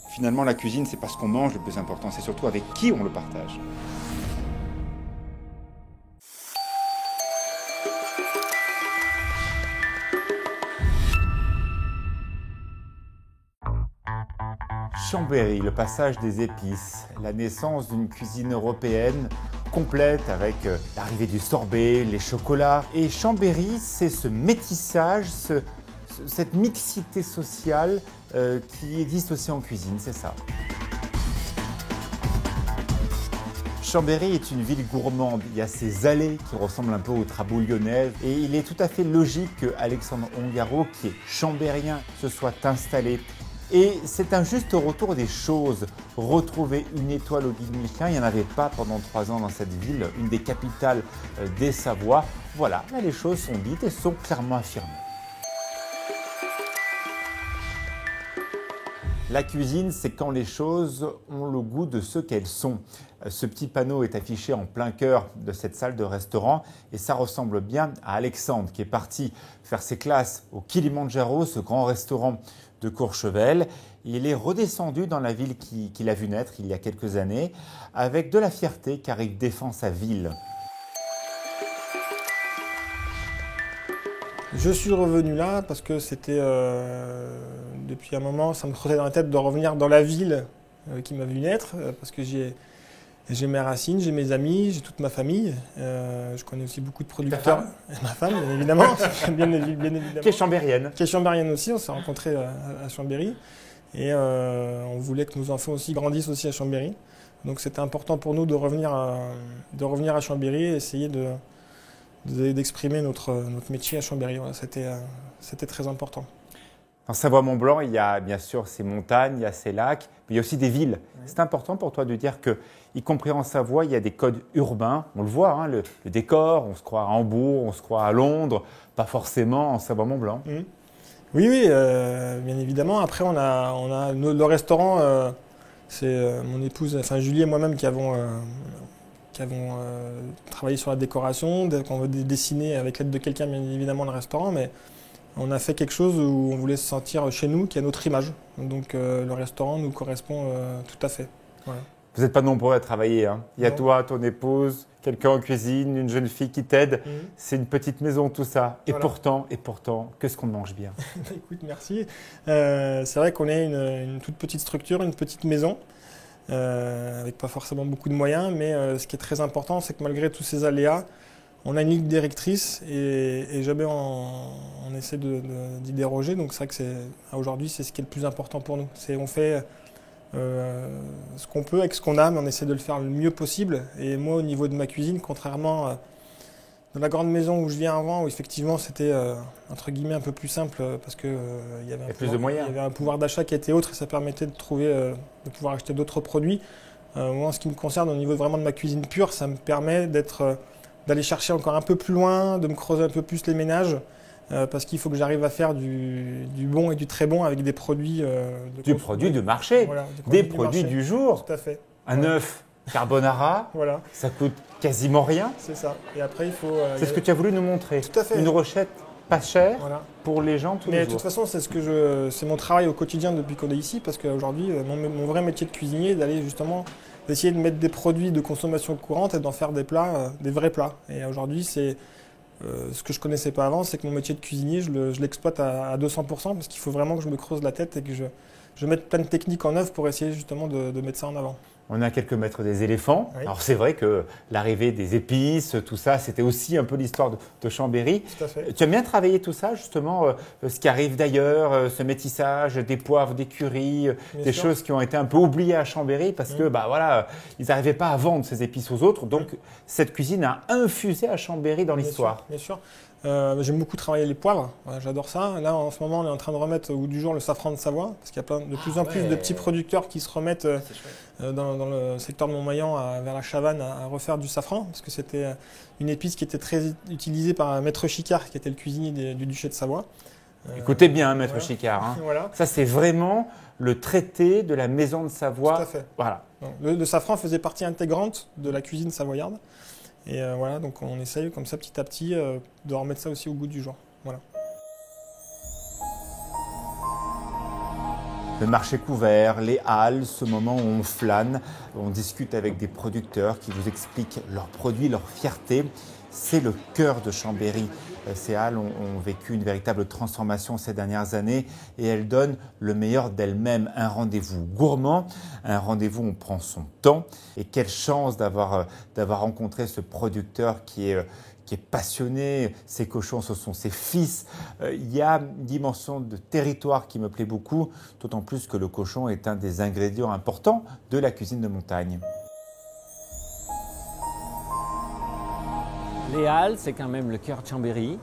Finalement, la cuisine, c'est pas ce qu'on mange le plus important, c'est surtout avec qui on le partage. Chambéry, le passage des épices, la naissance d'une cuisine européenne complète avec l'arrivée du sorbet, les chocolats. Et Chambéry, c'est ce métissage, cette mixité sociale qui existe aussi en cuisine, c'est ça. Chambéry est une ville gourmande, il y a ces allées qui ressemblent un peu aux Traboules lyonnaises et il est tout à fait logique qu'Alexandre Ongaro, qui est chambérien, se soit installé. Et c'est un juste retour des choses. Retrouver une étoile au guide Michelin, il n'y en avait pas pendant 3 ans dans cette ville, une des capitales des Savoies. Voilà, là les choses sont dites et sont clairement affirmées. La cuisine, c'est quand les choses ont le goût de ce qu'elles sont. Ce petit panneau est affiché en plein cœur de cette salle de restaurant et ça ressemble bien à Alexandre qui est parti faire ses classes au Kilimandjaro, ce grand restaurant de Courchevel. Il est redescendu dans la ville qu'il a vu naître il y a quelques années avec de la fierté car il défend sa ville. Je suis revenu là parce que c'était, depuis un moment, ça me trottait dans la tête de revenir dans la ville qui m'a vu naître, parce que j'ai mes racines, j'ai mes amis, j'ai toute ma famille. Je connais aussi beaucoup de producteurs. Ma femme, bien évidemment. bien évidemment. Qui est chambérienne. Qui est chambérienne aussi, on s'est rencontrés à Chambéry. Et on voulait que nos enfants aussi grandissent aussi à Chambéry. Donc c'était important pour nous de revenir à Chambéry et essayer d'exprimer notre métier à Chambéry. Voilà, c'était très important. En Savoie-Mont-Blanc, il y a bien sûr ces montagnes, il y a ces lacs, mais il y a aussi des villes. Oui. C'est important pour toi de dire que, y compris en Savoie, il y a des codes urbains. On le voit, hein, le décor, on se croit à Hambourg, on se croit à Londres, pas forcément en Savoie-Mont-Blanc. Mmh. Oui, bien évidemment. Après, on a le restaurant, c'est mon épouse, enfin Julie et moi-même qui avons travaillé sur la décoration, qu'on veut dessiner avec l'aide de quelqu'un, bien évidemment, le restaurant, mais on a fait quelque chose où on voulait se sentir chez nous, qui a notre image. Donc le restaurant nous correspond tout à fait. Voilà. Vous n'êtes pas nombreux à travailler, hein. Il y a toi, ton épouse, quelqu'un en cuisine, une jeune fille qui t'aide. Mmh. C'est une petite maison, tout ça. Et voilà. pourtant, qu'est-ce qu'on mange bien. Écoute, merci. C'est vrai qu'on est une toute petite structure, une petite maison. Avec pas forcément beaucoup de moyens, mais ce qui est très important, c'est que malgré tous ces aléas, on a une ligne directrice et jamais on essaie d'y déroger. Donc c'est vrai que aujourd'hui, c'est ce qui est le plus important pour nous. On fait ce qu'on peut avec ce qu'on a, mais on essaie de le faire le mieux possible. Et moi, au niveau de ma cuisine, contrairement dans la grande maison où je viens avant, où effectivement c'était entre guillemets un peu plus simple parce que il y avait un pouvoir d'achat qui était autre et ça permettait de pouvoir acheter d'autres produits. Moi, en ce qui me concerne, au niveau vraiment de ma cuisine pure, ça me permet d'aller chercher encore un peu plus loin, de me creuser un peu plus les ménages, parce qu'il faut que j'arrive à faire du bon et du très bon avec des produits de marché, voilà, des produits du jour. Tout à fait. Un œuf carbonara, voilà. Ça coûte quasiment rien. C'est ça. Et après, il faut. C'est ce que tu as voulu nous montrer. Tout à fait. Une recette pas chère pour les gens tous les jours. Mais de toute façon, c'est mon travail au quotidien depuis qu'on est ici, parce qu'aujourd'hui, mon vrai métier de cuisinier, d'essayer de mettre des produits de consommation courante et d'en faire des plats, des vrais plats. Et aujourd'hui, ce que je connaissais pas avant, c'est que mon métier de cuisinier, je l'exploite à 200%, parce qu'il faut vraiment que je me creuse la tête et que je mette plein de techniques en œuvre pour essayer justement de mettre ça en avant. On est à quelques mètres des éléphants. Oui. Alors c'est vrai que l'arrivée des épices, tout ça, c'était aussi un peu l'histoire de Chambéry. Tout à fait. Tu as bien travaillé tout ça, justement, ce qui arrive d'ailleurs, ce métissage, des poivres, des currys, des choses qui ont été un peu oubliées à Chambéry parce que ils n'arrivaient pas à vendre ces épices aux autres. Donc cette cuisine a infusé à Chambéry dans l'histoire. Bien sûr. J'aime beaucoup travailler les poivres, j'adore ça. Là, en ce moment, on est en train de remettre au goût du jour le safran de Savoie, parce qu'il y a de plus en plus de petits producteurs qui se remettent dans le secteur de Montmaillan, vers la Chavanne, à refaire du safran, parce que c'était une épice qui était très utilisée par Maître Chicard, qui était le cuisinier du duché de Savoie. Écoutez bien, Maître Chicard. Hein. Voilà. Ça, c'est vraiment le traité de la maison de Savoie. Tout à fait. Voilà. Donc, le safran faisait partie intégrante de la cuisine savoyarde. Et voilà, donc on essaye comme ça petit à petit de remettre ça aussi au goût du jour. Voilà. Le marché couvert, les halles, ce moment où on flâne, on discute avec des producteurs qui vous expliquent leurs produits, leur fierté. C'est le cœur de Chambéry. Ces halles ont vécu une véritable transformation ces dernières années et elles donnent le meilleur d'elles-mêmes. Un rendez-vous gourmand, un rendez-vous où on prend son temps. Et quelle chance d'avoir rencontré ce producteur qui est passionné. Ses cochons, ce sont ses fils. Il y a une dimension de territoire qui me plaît beaucoup, d'autant plus que le cochon est un des ingrédients importants de la cuisine de montagne. Les Halles, c'est quand même le cœur de Chambéry.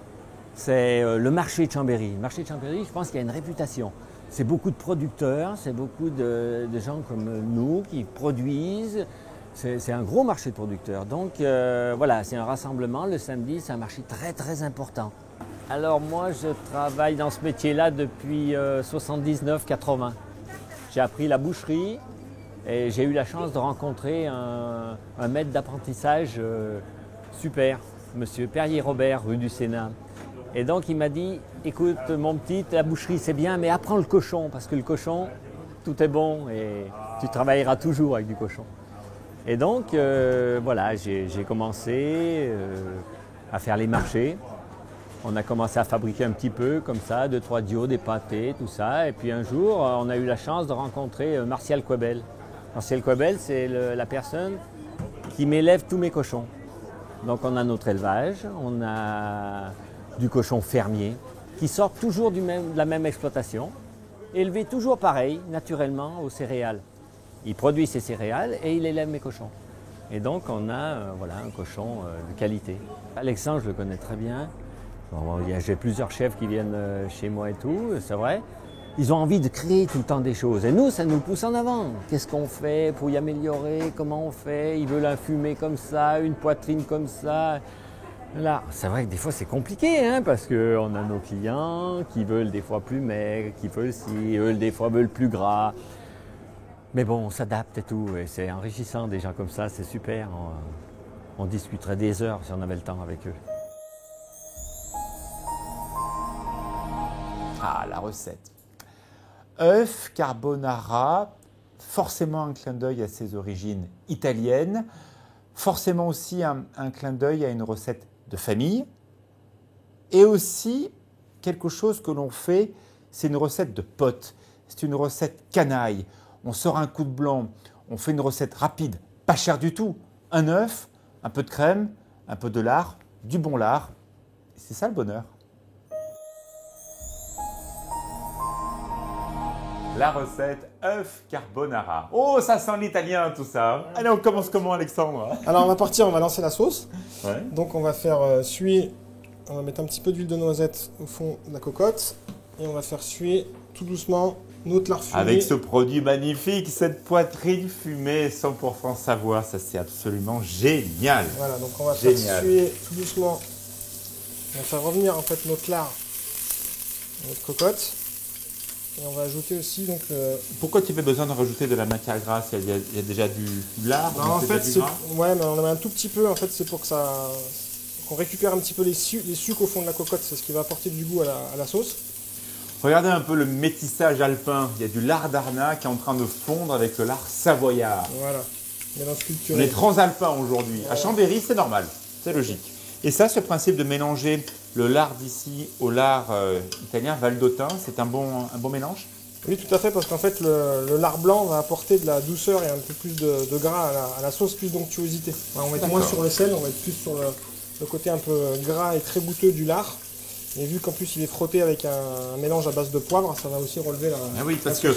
C'est le marché de Chambéry. Le marché de Chambéry, je pense qu'il y a une réputation. C'est beaucoup de producteurs, c'est beaucoup de gens comme nous qui produisent. C'est un gros marché de producteurs. Donc voilà, c'est un rassemblement. Le samedi, c'est un marché très très important. Alors moi, je travaille dans ce métier-là depuis 79-80. J'ai appris la boucherie et j'ai eu la chance de rencontrer un maître d'apprentissage super, monsieur Perrier-Robert, rue du Sénat. Et donc il m'a dit, écoute mon petit, la boucherie c'est bien, mais apprends le cochon, parce que le cochon, tout est bon et tu travailleras toujours avec du cochon. Et donc voilà, j'ai commencé à faire les marchés. On a commencé à fabriquer un petit peu comme ça, 2-3 dios, des pâtés, tout ça. Et puis un jour, on a eu la chance de rencontrer Martial Quebel. Martial Quebel, c'est la personne qui m'élève tous mes cochons. Donc on a notre élevage, on a du cochon fermier qui sort toujours de la même exploitation, élevé toujours pareil, naturellement, aux céréales. Il produit ses céréales et il élève mes cochons. Et donc on a voilà, un cochon de qualité. Alexandre, je le connais très bien. Bon, j'ai plusieurs chefs qui viennent chez moi et tout, c'est vrai. Ils ont envie de créer tout le temps des choses. Et nous, ça nous pousse en avant. Qu'est-ce qu'on fait pour y améliorer? Comment on fait? Ils veulent un fumet comme ça, une poitrine comme ça. Là, c'est vrai que des fois, c'est compliqué, hein, parce qu'on a nos clients qui veulent des fois plus maigres, qui veulent si, eux, des fois veulent plus gras. Mais bon, on s'adapte et tout. Et c'est enrichissant, des gens comme ça, c'est super. On discuterait des heures si on avait le temps avec eux. Ah, la recette. Œuf carbonara, forcément un clin d'œil à ses origines italiennes, forcément aussi un clin d'œil à une recette de famille, et aussi quelque chose que l'on fait, c'est une recette de pote, c'est une recette canaille. On sort un coup de blanc, on fait une recette rapide, pas chère du tout, un œuf, un peu de crème, un peu de lard, du bon lard, c'est ça le bonheur. La recette œuf carbonara. Oh, ça sent l'italien tout ça. Allez, on commence comment, Alexandre? Alors on va partir, on va lancer la sauce. Ouais. Donc on va faire suer, on va mettre un petit peu d'huile de noisette au fond de la cocotte et on va faire suer tout doucement notre lard fumé. Avec ce produit magnifique, cette poitrine fumée 100% Savoie, ça c'est absolument génial. Voilà, donc on va faire suer tout doucement. On va faire revenir en fait notre lard, notre cocotte. Et on va ajouter aussi donc. Pourquoi tu avais besoin de rajouter de la matière grasse? Il y a déjà du lard? Non, en fait, ouais, mais on en met un tout petit peu. En fait, c'est pour que qu'on récupère un petit peu les sucres au fond de la cocotte. C'est ce qui va apporter du goût à la sauce. Regardez un peu le métissage alpin. Il y a du lard d'Arnac qui est en train de fondre avec le lard savoyard. Voilà, mélange culturel. On est transalpin aujourd'hui. Voilà. À Chambéry, c'est normal, c'est logique. Et ça, ce principe de mélanger le lard d'ici au lard italien, Valdôtain, c'est un bon mélange? Oui, tout à fait, parce qu'en fait, le lard blanc va apporter de la douceur et un peu plus de gras à la sauce, plus d'onctuosité. On va être moins sur le sel, on va être plus sur le côté un peu gras et très goûteux du lard. Et vu qu'en plus il est frotté avec un mélange à base de poivre, ça va aussi relever la. Ah oui, parce que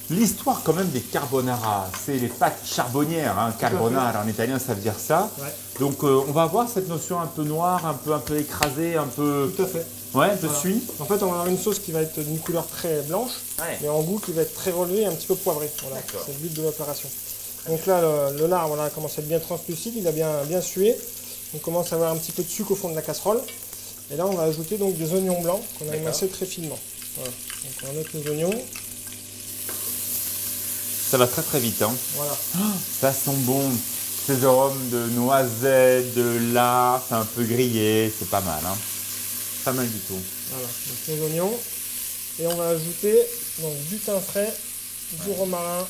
l'histoire quand même des carbonara, c'est les pâtes charbonnières. Hein. Carbonara en italien, ça veut dire ça. Ouais. Donc on va avoir cette notion un peu noire, un peu écrasée, un peu. Tout à fait. Ouais, de suie. En fait, on va avoir une sauce qui va être d'une couleur très blanche, mais en goût qui va être très relevé et un petit peu poivré. Voilà, c'est le but de l'opération. Donc là, le lard voilà, commence à être bien translucide, il a bien sué. On commence à avoir un petit peu de sucre au fond de la casserole. Et là, on va ajouter donc des oignons blancs qu'on a émincés très finement. Voilà. Donc on va mettre les oignons. Ça va très très vite. Hein. Voilà. Oh, ça sent bon. Ces arômes de noisettes, de lard, c'est un peu grillé, c'est pas mal. Hein. Pas mal du tout. Voilà, donc les oignons. Et on va ajouter donc, du thym frais du romarin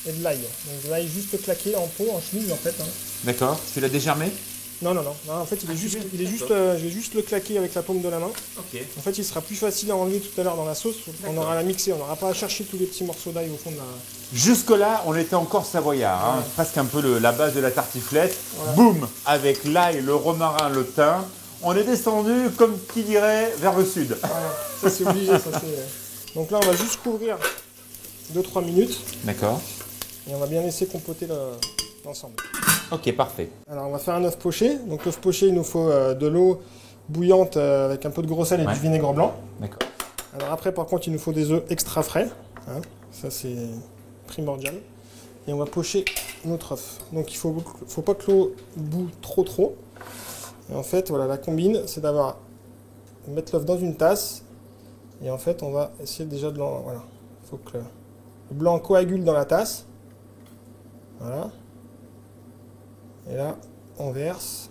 et de l'ail. Donc de l'ail juste claqué en pot, en chemise en fait. Hein. D'accord. Tu l'as dégermé? Non, en fait, je vais juste le claquer avec la paume de la main. Ok. En fait, il sera plus facile à enlever tout à l'heure dans la sauce. On aura à la mixer, on n'aura pas à chercher tous les petits morceaux d'ail au fond de la... Jusque-là, on était encore savoyard, hein, Ouais. presque un peu la base de la tartiflette. Voilà. Boum, avec l'ail, le romarin, le thym, on est descendu, comme qui dirait, vers le sud. Voilà, ça c'est obligé. Donc là, on va juste couvrir 2-3 minutes D'accord. et on va bien laisser compoter l'ensemble. Ok, parfait. Alors, on va faire un œuf poché. Donc, l'œuf poché, il nous faut de l'eau bouillante avec un peu de gros sel et Ouais. du vinaigre blanc. D'accord. Alors après, par contre, il nous faut des œufs extra frais. Hein. Ça, c'est primordial. Et on va pocher notre œuf. Donc, il ne faut pas que l'eau boue trop. Et en fait, voilà, la combine, c'est mettre l'œuf dans une tasse. Et en fait, on va essayer déjà de voilà. Il faut que le blanc coagule dans la tasse. Voilà. Et là, on verse.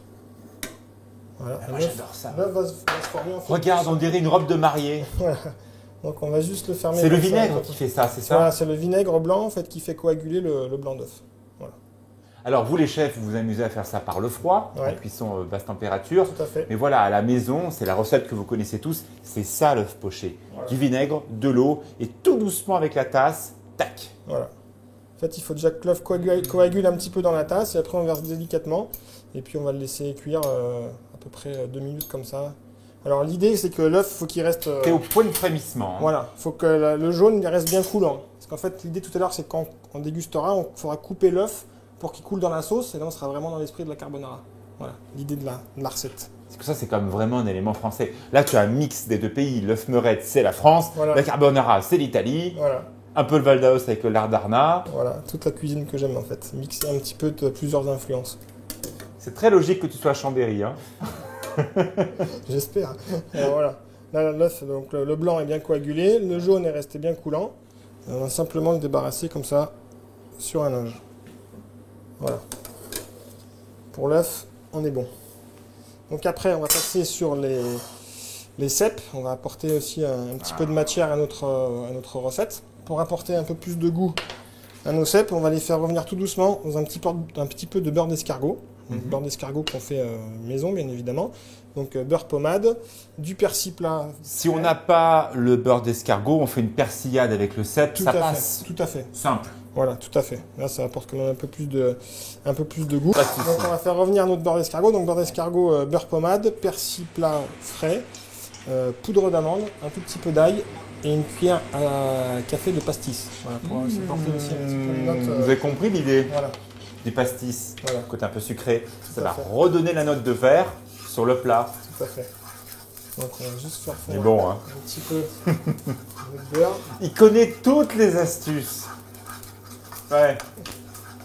Voilà. Moi, j'adore ça. L'œuf va se former en fait. Regarde, on dirait une robe de mariée. Voilà. Donc on va juste le fermer. C'est le comme ça. vinaigre qui fait ça, c'est ça? Voilà, c'est le vinaigre blanc en fait qui fait coaguler le blanc d'œuf. Voilà. Alors, vous les chefs, vous vous amusez à faire ça par le froid, Ouais. en cuisson basse température. Tout à fait. Mais voilà, à la maison, c'est la recette que vous connaissez tous, c'est ça l'œuf poché. Voilà. Du vinaigre, de l'eau, et tout doucement avec la tasse, tac. Voilà. En fait, il faut déjà que l'œuf coagule un petit peu dans la tasse et après on verse délicatement. Et puis on va le laisser cuire à peu près 2 minutes comme ça. Alors l'idée c'est que l'œuf, faut qu'il reste... T'es au point de frémissement. Hein. Voilà, il faut que le jaune il reste bien coulant. Parce qu'en fait, l'idée tout à l'heure, c'est quand on dégustera, on faudra couper l'œuf pour qu'il coule dans la sauce. Et là, on sera vraiment dans l'esprit de la carbonara. Voilà, l'idée de la recette. Parce que ça, c'est comme vraiment un élément français. Là, tu as un mix des deux pays. L'œuf meurette, c'est la France. Voilà. La carbonara, c'est l'Italie. Voilà. Un peu le Val d'Aoste avec le lardana. Voilà, toute la cuisine que j'aime en fait. Mixer un petit peu de plusieurs influences. C'est très logique que tu sois à Chambéry. Hein. J'espère. Alors voilà. Là, l'œuf, donc le blanc est bien coagulé, le jaune est resté bien coulant. On va simplement le débarrasser comme ça sur un linge. Voilà. Pour l'œuf, on est bon. Donc après, on va passer sur les cèpes. On va apporter aussi un petit peu de matière à notre recette. Pour apporter un peu plus de goût à nos cèpes, on va les faire revenir tout doucement dans un petit peu de beurre d'escargot. Beurre d'escargot qu'on fait maison, bien évidemment. Donc beurre pommade, du persil plat. Si on n'a pas le beurre d'escargot, on fait une persillade avec le cèpe, ça passe. Tout à fait. Simple. Voilà, tout à fait. Là, ça apporte quand même un peu plus de goût. Pas de souci. Donc on va faire revenir notre beurre d'escargot. Donc beurre d'escargot, beurre pommade, persil plat frais, poudre d'amande, un tout petit peu d'ail et une cuillère à café de pastis. Voilà, pour apporter aussi un petit peu de note. Vous avez compris l'idée Voilà. du pastis, Voilà. côté un peu sucré. Ça à va fait. redonner la note de verre sur le plat. Tout à fait. Donc on va juste faire Il est fondre bon, hein. un petit peu de beurre. Il connaît toutes les astuces. Ouais,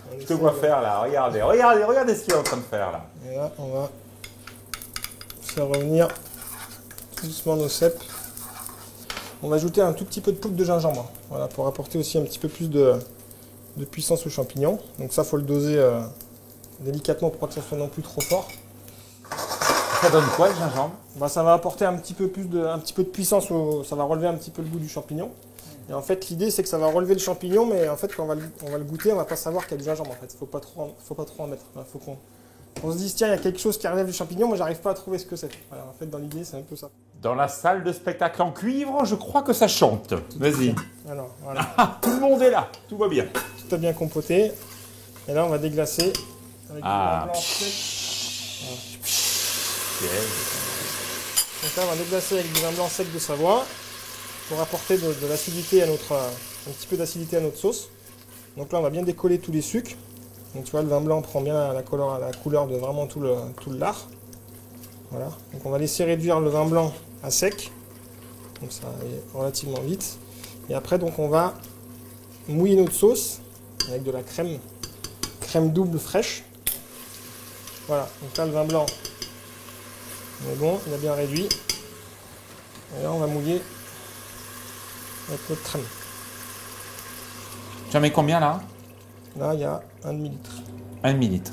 On je te essaie vois de- faire là. Regardez ce qu'il est en train de faire là. Et là, on va faire revenir tout doucement nos cèpes. On va ajouter un tout petit peu de poudre de gingembre, voilà, pour apporter aussi un petit peu plus de puissance aux champignons. Donc ça, faut le doser délicatement pour pas que ça soit non plus trop fort. Ça donne quoi le gingembre? Bah, ça va apporter un petit peu de puissance, ça va relever un petit peu le goût du champignon. Et en fait, l'idée, c'est que ça va relever le champignon, mais en fait, quand on va le goûter, on va pas savoir qu'il y a du gingembre. En fait, faut pas trop en mettre. Voilà, faut qu'on se dise, tiens, il y a quelque chose qui relève du champignon, mais j'arrive pas à trouver ce que c'est. Voilà, en fait, dans l'idée, c'est un peu ça. Dans la salle de spectacle en cuivre, je crois que ça chante. Vas-y. Alors, voilà, Ah, tout le monde est là. Tout va bien. tout a bien compoté. Et là, on va déglacer avec Ah. du vin blanc sec. Ok. Donc là, on va déglacer avec du vin blanc sec de Savoie pour apporter de l'acidité à un petit peu d'acidité à notre sauce. Donc là, on va bien décoller tous les sucres. Donc tu vois, le vin blanc prend bien la couleur de vraiment tout le lard. Voilà. Donc on va laisser réduire le vin blanc à sec. Donc ça va aller relativement vite. Et après, donc on va mouiller notre sauce avec de la crème double fraîche. Voilà. Donc là, le vin blanc, on est bon, il a bien réduit. Et là, on va mouiller avec notre crème. Tu en mets combien là? Là, il y a un demi-litre. 1 demi-litre.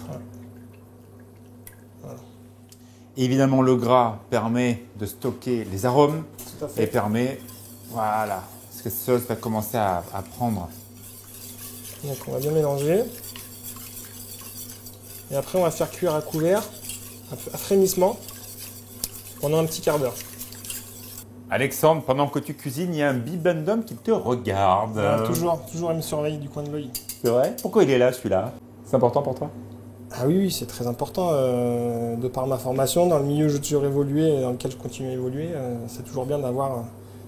Voilà. Évidemment, le gras permet de stocker les arômes Tout à et fait. permet, voilà, cette sauce va commencer à prendre. Donc on va bien mélanger. Et après on va faire cuire à couvert, à frémissement, pendant un petit quart d'heure. Alexandre, pendant que tu cuisines, il y a un bibendum qui te regarde. Voilà, toujours à me surveiller du coin de l'œil. C'est vrai? Pourquoi il est là celui-là? C'est important pour toi? Ah oui, c'est très important. De par ma formation, dans le milieu où j'ai toujours évolué et dans lequel je continue à évoluer, c'est toujours bien d'avoir,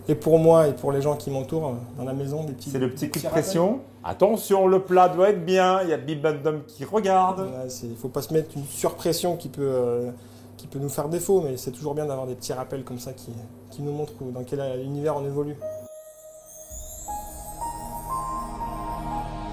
et pour moi et pour les gens qui m'entourent dans la maison, des petits. C'est le petit coup de rappels. pression. Attention, le plat doit être bien. Il y a bibendum qui regarde. Il ne faut pas se mettre une surpression qui peut nous faire défaut, mais c'est toujours bien d'avoir des petits rappels comme ça qui nous montrent dans quel univers on évolue.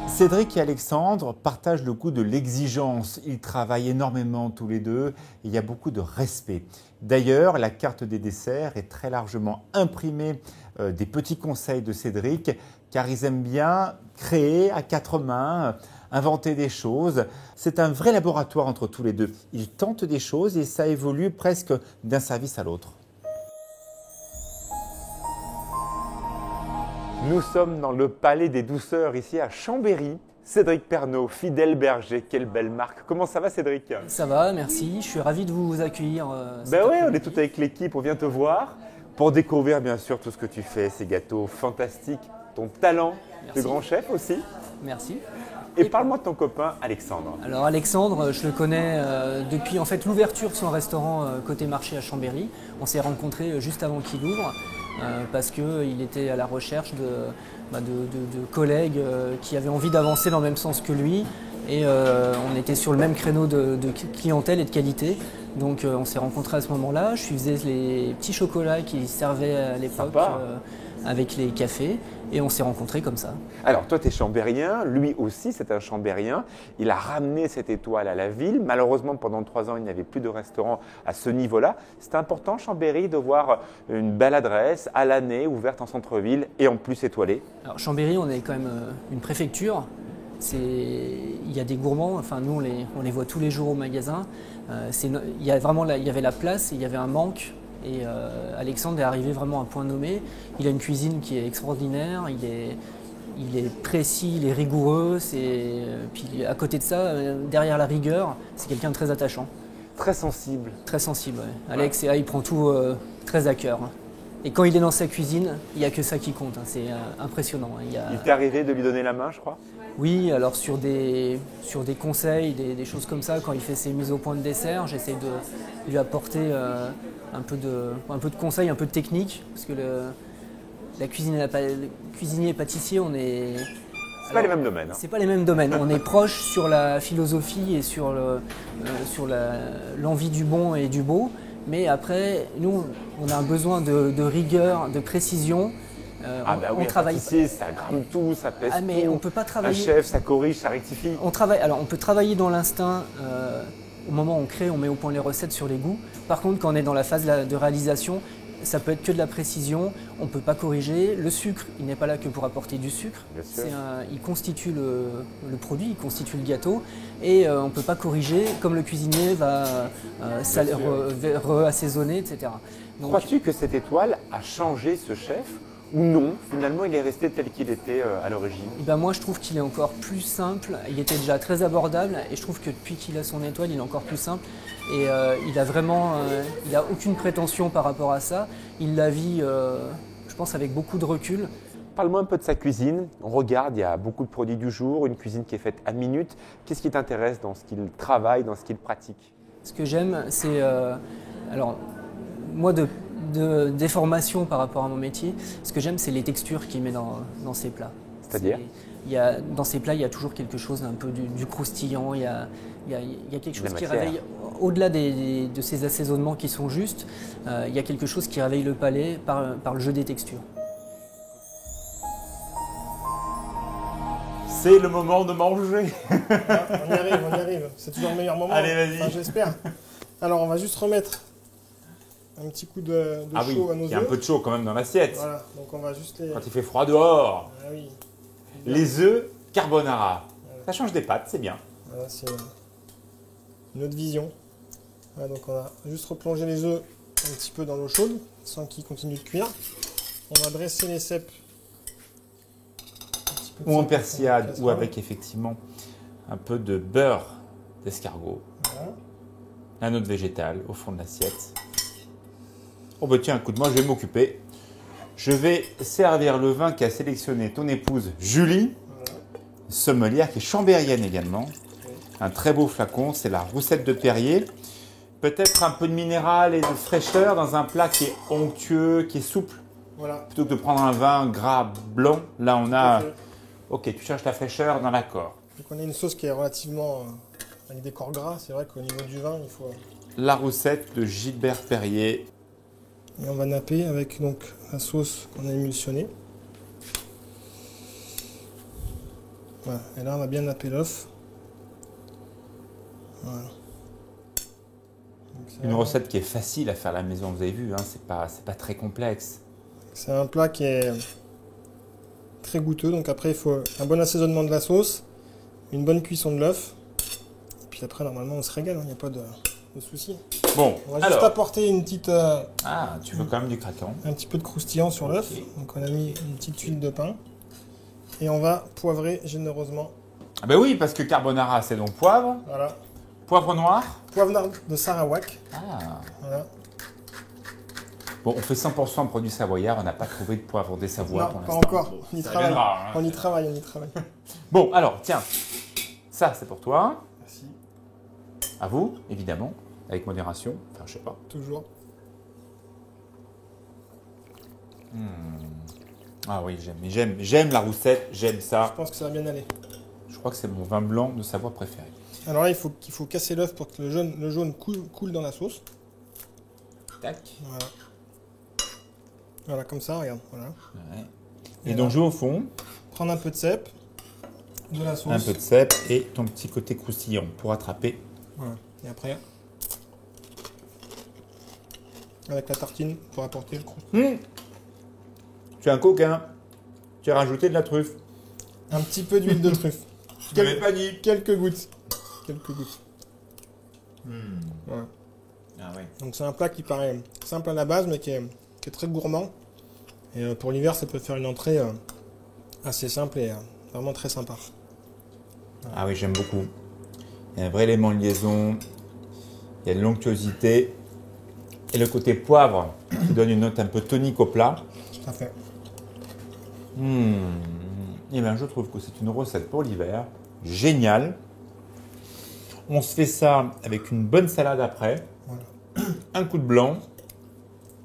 Cédric et Alexandre partagent le goût de l'exigence. Ils travaillent énormément tous les deux et il y a beaucoup de respect. D'ailleurs, la carte des desserts est très largement imprimée des petits conseils de Cédric car ils aiment bien créer à quatre mains, inventer des choses. C'est un vrai laboratoire entre tous les deux. Ils tentent des choses et ça évolue presque d'un service à l'autre. Nous sommes dans le Palais des Douceurs, ici à Chambéry. Cédric Pernaut, fidèle berger, quelle belle marque. Comment ça va Cédric? Ça va, merci. Je suis ravi de vous accueillir. Ben oui, on est tout avec l'équipe, on vient te voir pour découvrir bien sûr tout ce que tu fais, ces gâteaux fantastiques, ton talent de grand chef aussi. Merci. Et parle-moi de ton copain Alexandre. Alors Alexandre, je le connais depuis en fait l'ouverture de son restaurant côté marché à Chambéry. On s'est rencontrés juste avant qu'il ouvre parce qu'il était à la recherche de collègues qui avaient envie d'avancer dans le même sens que lui. Et on était sur le même créneau de clientèle et de qualité. Donc on s'est rencontrés à ce moment-là. Je lui faisais les petits chocolats qu'il servait à l'époque avec les cafés. Et on s'est rencontrés comme ça. Alors toi tu es chambérien, lui aussi c'est un chambérien. Il a ramené cette étoile à la ville. Malheureusement pendant 3 ans il n'y avait plus de restaurant à ce niveau-là. C'est important Chambéry de voir une belle adresse à l'année, ouverte en centre-ville et en plus étoilée. Alors Chambéry on est quand même une préfecture. Il y a des gourmands, enfin nous on les voit tous les jours au magasin. Il y avait la place, il y avait un manque. Et Alexandre est arrivé vraiment à point nommé. Il a une cuisine qui est extraordinaire, il est précis, il est rigoureux. Puis à côté de ça, derrière la rigueur, c'est quelqu'un de très attachant. Très sensible. Très sensible, ouais. Alex, il prend tout très à cœur. Et quand il est dans sa cuisine, il n'y a que ça qui compte. C'est impressionnant. Il t'est arrivé de lui donner la main, je crois? Oui, alors sur des conseils, des choses comme ça, quand il fait ses mises au point de dessert, j'essaie de lui apporter un peu de conseils, un peu de technique, parce que la cuisinier et pâtissier, c'est pas les mêmes domaines. C'est pas les mêmes domaines. On est proche sur la philosophie et sur l'envie du bon et du beau, mais après, nous, on a un besoin de rigueur, de précision. On travaille. Ça grame tout, ça pèse tout. Mais on peut pas travailler. Un chef, ça corrige, ça rectifie. On peut travailler dans l'instinct. Au moment où on crée, on met au point les recettes sur les goûts. Par contre, quand on est dans la phase de réalisation, ça peut être que de la précision. On ne peut pas corriger. Le sucre, il n'est pas là que pour apporter du sucre. Il constitue le produit, il constitue le gâteau. Et on ne peut pas corriger, comme le cuisinier va assaisonner, etc. Crois-tu que cette étoile a changé ce chef? Ou non, finalement il est resté tel qu'il était à l'origine? Moi je trouve qu'il est encore plus simple, il était déjà très abordable et je trouve que depuis qu'il a son étoile il est encore plus simple et il a aucune prétention par rapport à ça, il la vit je pense avec beaucoup de recul. Parle-moi un peu de sa cuisine, on regarde, il y a beaucoup de produits du jour, une cuisine qui est faite à minute. Qu'est-ce qui t'intéresse dans ce qu'il travaille, dans ce qu'il pratique? Ce que j'aime c'est, moi des formations par rapport à mon métier, ce que j'aime c'est les textures qu'il met dans ses plats. C'est-à-dire dans ses plats il y a toujours quelque chose d'un peu du croustillant, il y a quelque chose qui réveille, au-delà de ces assaisonnements qui sont justes, il y a quelque chose qui réveille le palais par le jeu des textures. C'est le moment de manger. On y arrive. C'est toujours le meilleur moment. Allez, vas-y. Enfin, j'espère. Alors, on va juste remettre un petit coup de chaud à nos œufs. Il y a un peu de chaud quand même dans l'assiette. Voilà, donc on va juste les... Quand il fait froid dehors. Ah oui. Les œufs carbonara. Voilà. Ça change des pâtes, c'est bien. Voilà, c'est une autre vision. Voilà, donc on va juste replonger les œufs un petit peu dans l'eau chaude, sans qu'ils continuent de cuire. On va dresser les cèpes ou en simple, persillade, avec ou avec effectivement un peu de beurre d'escargot. Voilà. Un autre végétal au fond de l'assiette. Oh bah tiens, écoute, moi je vais m'occuper. Je vais servir le vin qu'a sélectionné ton épouse Julie, sommelière, qui est chambérienne également. Un très beau flacon, c'est la Roussette de Perrier. Peut-être un peu de minéral et de fraîcheur dans un plat qui est onctueux, qui est souple. Voilà. Plutôt que de prendre un vin gras blanc, là on a... Tout à fait. Ok, tu cherches la fraîcheur dans l'accord. Donc on a une sauce qui est relativement avec des corps gras. C'est vrai qu'au niveau du vin, il faut. La Roussette de Gilbert Perrier. Et on va napper avec donc la sauce qu'on a émulsionnée. Voilà. Et là, on va bien napper l'œuf. Voilà. Donc, Une recette qui est facile à faire à la maison, vous avez vu, hein, c'est pas très complexe. c'est un plat qui est très goûteux. Donc après, il faut un bon assaisonnement de la sauce, une bonne cuisson de l'œuf. Et puis après, normalement, on se régale. Il n'y a pas de souci. Bon, On va juste alors... apporter une petite, Ah, tu veux quand même du craquant. un petit peu de croustillant sur l'œuf. Ok. Donc on a mis une petite huile de pain. Et on va poivrer généreusement. Ah ben oui, parce que carbonara, c'est donc poivre. Voilà. Poivre noir. Poivre noir de Sarawak. Ah. Voilà. Bon, on fait 100% produits savoyards, on n'a pas trouvé de poivre des Savoies pour Non, pas l'instant. encore. Bon, On y ça travaille. viendra, hein. On y travaille, on y travaille. Bon, alors, tiens, ça c'est pour toi. Merci. À vous, évidemment, avec modération. Enfin, je sais pas. Toujours. Ah oui, j'aime la Roussette, j'aime Je ça. pense que ça va bien aller. Je crois que c'est mon vin blanc de Savoie préféré. Alors là, il faut casser l'œuf pour que le jaune coule dans la sauce. Tac. Voilà. Voilà, comme ça, regarde. Voilà. Ouais. Et Et donc, là, je vais au fond, prendre un peu de cèpe, de la sauce. un peu de cèpe et ton petit côté croustillant pour attraper. Voilà. Et après, avec la tartine pour apporter le croustillant. Tu es un coquin. Tu as rajouté de la truffe. Un petit peu d'huile de truffe. Je t'avais pas dit. Quelques gouttes. Quelques gouttes. Voilà. Ah oui. Donc c'est un plat qui paraît simple à la base, mais qui est très gourmand. Et pour l'hiver, ça peut faire une entrée assez simple et vraiment très sympa. Ah oui, j'aime beaucoup. Il y a un vrai élément de liaison. Il y a de l'onctuosité. Et le côté poivre qui donne une note un peu tonique au plat. Tout à fait. Eh bien, je trouve que c'est une recette pour l'hiver. Génial. On se fait ça avec une bonne salade après. Voilà. Un coup de blanc.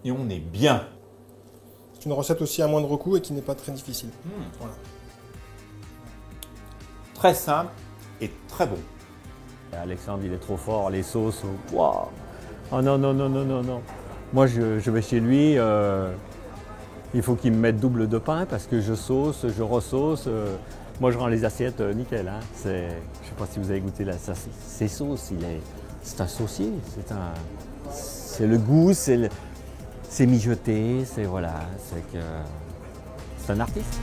Et on est bien. C'est une recette aussi à moindre coût et qui n'est pas très difficile. Voilà. Très simple et très bon. Alexandre, il est trop fort, les sauces. Waouh! Oh non, non, non, non, non, non. Moi, je vais chez lui, il faut qu'il me mette double de pain parce que je sauce, je ressauce. Moi, je rends les assiettes nickel. Hein. Je ne sais pas si vous avez goûté ses sauces. C'est un saucier. C'est le goût, c'est mijoté, c'est un artiste.